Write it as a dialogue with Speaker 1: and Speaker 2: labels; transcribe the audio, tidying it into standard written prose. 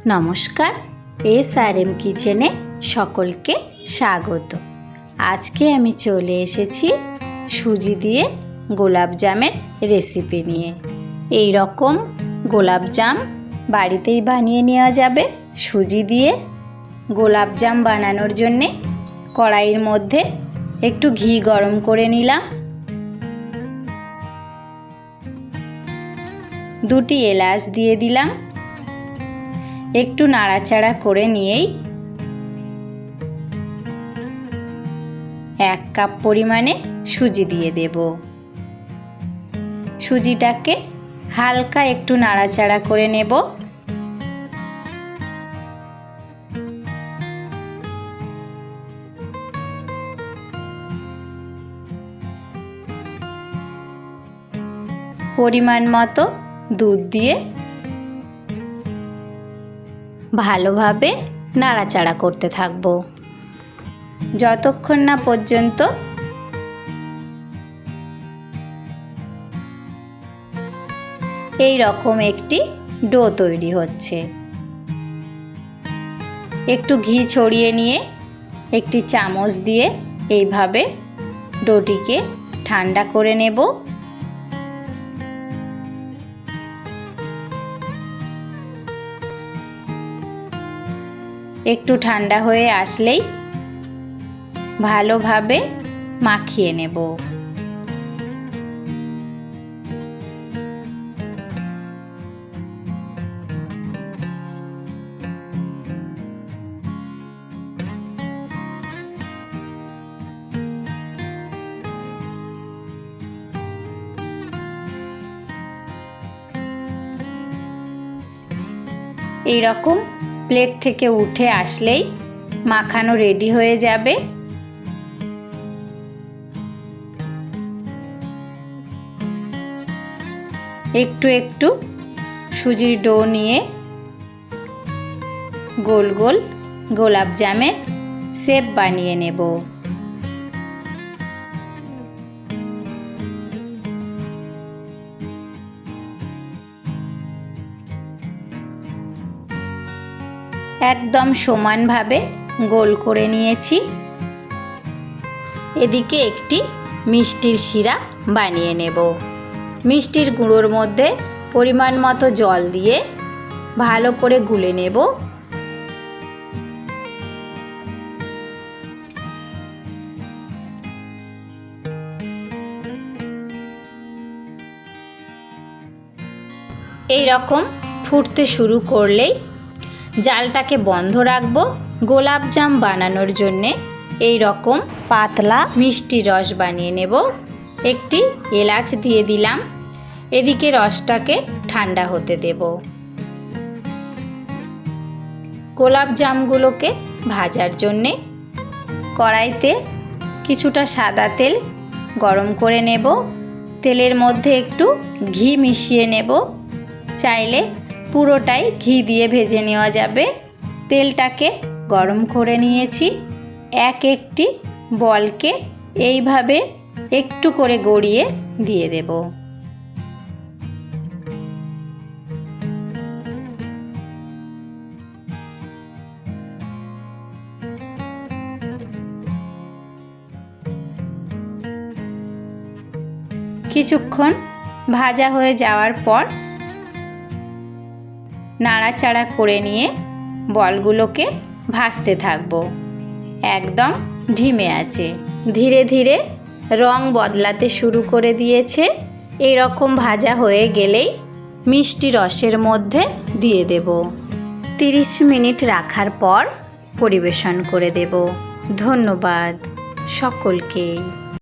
Speaker 1: নমস্কার, SRM কিচেনে সকলকে স্বাগত। আজকে আমি চলে এসেছি সুজি দিয়ে গোলাপ জামের রেসিপি নিয়ে। এই রকম গোলাপ জাম বাড়িতেই বানিয়ে নেওয়া যাবে সুজি দিয়ে। গোলাপ জাম বানানোর জন্যে কড়াইয়ের মধ্যে একটু ঘি গরম করে নিলাম। 2টি এলাচ দিয়ে দিলাম। একটু নাড়াচাড়া করে নিয়েই 1 কাপ পরিমাণে সুজি দিয়ে দেব। সুজিটাকে হালকা একটু নাড়াচাড়া করে নেব। পরিমাণ মতো দুধ দিয়ে ভালোভাবে নাড়াচাড়া করতে থাকব যতক্ষণ না পর্যন্ত এই রকম একটি ডো তৈরি হচ্ছে। একটু ঘি ছড়িয়ে নিয়ে একটি চামচ দিয়ে এইভাবে ডোটিকে ঠান্ডা করে নেব। একটু ঠান্ডা হয়ে আসলেই ভালোভাবে মাখিয়ে নেব। এই রকম প্লেট থেকে উঠে আসলেই মাখানো রেডি হয়ে যাবে। একটু একটু সুজির ডো নিয়ে গোল গোল গোলাপ জামের শেপ বানিয়ে নেব। একদম সমানভাবে গোল করে নিয়েছি। এদিকে একটি মিষ্টির শিরা বানিয়ে নেব। মিষ্টির গুঁড়োর মধ্যে পরিমাণ মতো জল দিয়ে ভালো করে গুলে নেব। এই রকম ফুটতে শুরু করলেই জালটাকে বন্ধ রাখব। গোলাপ জাম বানানোর জন্যে এই রকম পাতলা মিষ্টি রস বানিয়ে নেব। একটি এলাচ দিয়ে দিলাম। এদিকে রসটাকে ঠান্ডা হতে দেব। গোলাপ জামগুলোকে ভাজার জন্যে কড়াইতে কিছুটা সাদা তেল গরম করে নেব। তেলের মধ্যে একটু ঘি মিশিয়ে নেব। চাইলে পুরোটাই ঘি দিয়ে ভেজে নেওয়া যাবে। তেলটাকে গরম করে নিয়েছি। একটি বলকে এইভাবে একটু করে গড়িয়ে দিয়ে দেব। কিছুক্ষণ ভাজা হয়ে যাওয়ার পর নাড়াচাড়া করে নিয়ে বলগুলোকে ভাজতে থাকব একদম ধিমে আঁচে। ধীরে ধীরে রং বদলাতে শুরু করে দিয়েছে। এই রকম ভাজা হয়ে গেলেই মিষ্টি রসের মধ্যে দিয়ে দেব। 30 মিনিট রাখার পর পরিবেশন করে দেব। ধন্যবাদ সকলকে।